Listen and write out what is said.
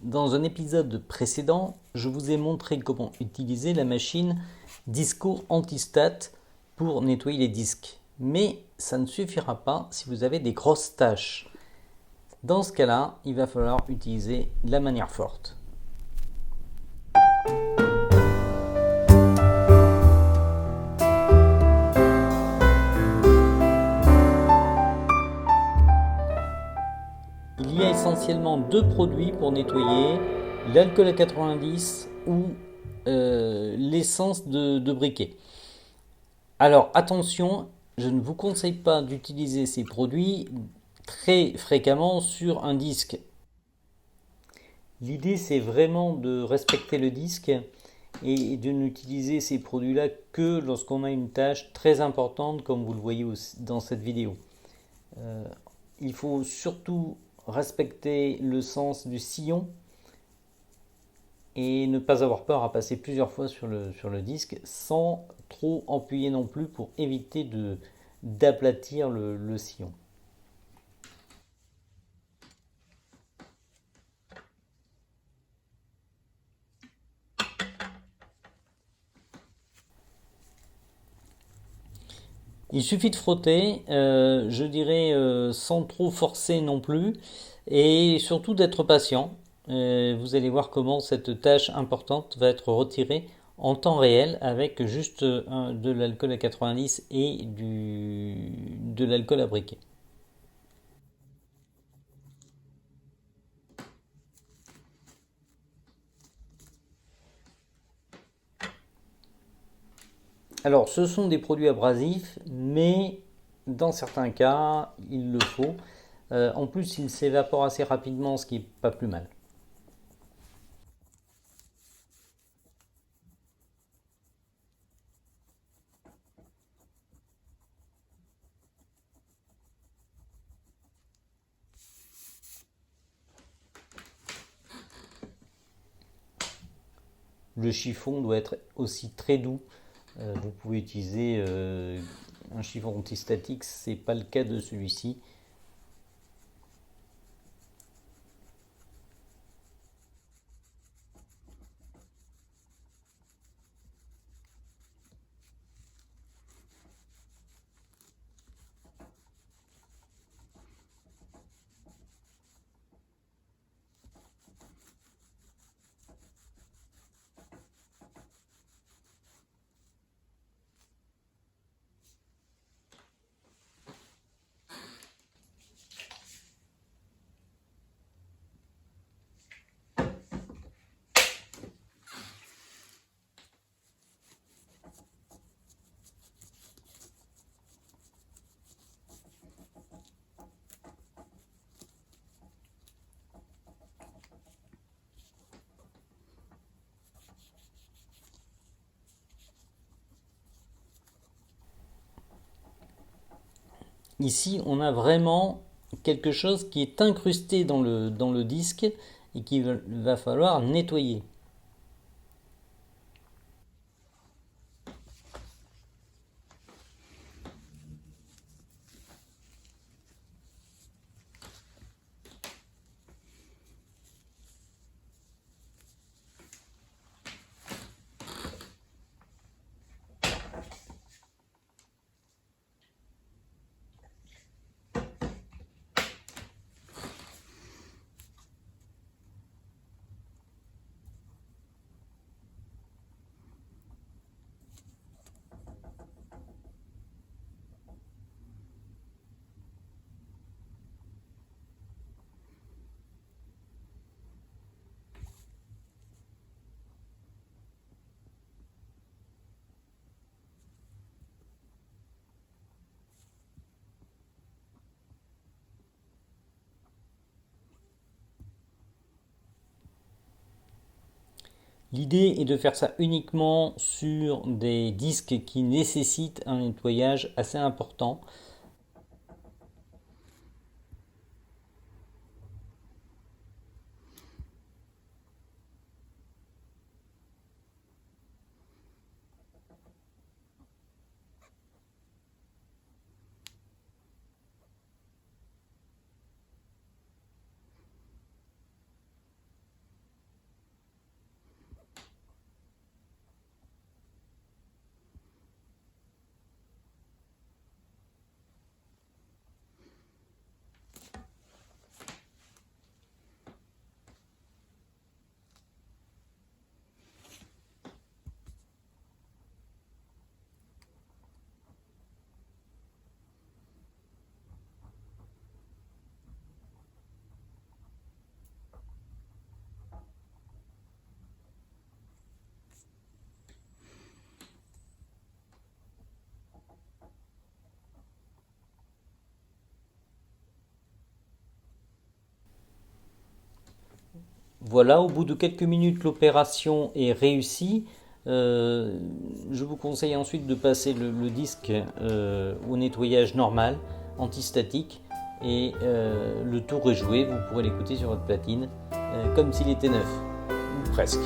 Dans un épisode précédent, je vous ai montré comment utiliser la machine Disco Antistat pour nettoyer les disques. Mais ça ne suffira pas si vous avez des grosses tâches. Dans ce cas-là, il va falloir utiliser la manière forte. Il y a essentiellement deux produits pour nettoyer, l'alcool à 90 ou l'essence de briquet. Alors attention, je ne vous conseille pas d'utiliser ces produits très fréquemment sur un disque. L'idée c'est vraiment de respecter le disque et de n'utiliser ces produits-là que lorsqu'on a une tâche très importante comme vous le voyez dans cette vidéo. Il faut surtout respecter le sens du sillon et ne pas avoir peur à passer plusieurs fois sur le disque sans trop appuyer non plus pour éviter d'aplatir le sillon. Il suffit de frotter, je dirais sans trop forcer non plus, et surtout d'être patient. Vous allez voir comment cette tâche importante va être retirée en temps réel avec juste de l'alcool à 90 et de l'alcool à briquet. Alors, ce sont des produits abrasifs, mais dans certains cas, il le faut. En plus, ils s'évaporent assez rapidement, ce qui n'est pas plus mal. Le chiffon doit être aussi très doux. Vous pouvez utiliser un chiffon antistatique, ce n'est pas le cas de celui-ci. Ici, on a vraiment quelque chose qui est incrusté dans le disque et qu'il va falloir nettoyer. L'idée est de faire ça uniquement sur des disques qui nécessitent un nettoyage assez important. Voilà, au bout de quelques minutes, l'opération est réussie. Je vous conseille ensuite de passer le disque au nettoyage normal, antistatique, et le tour est joué. Vous pourrez l'écouter sur votre platine comme s'il était neuf, ou presque.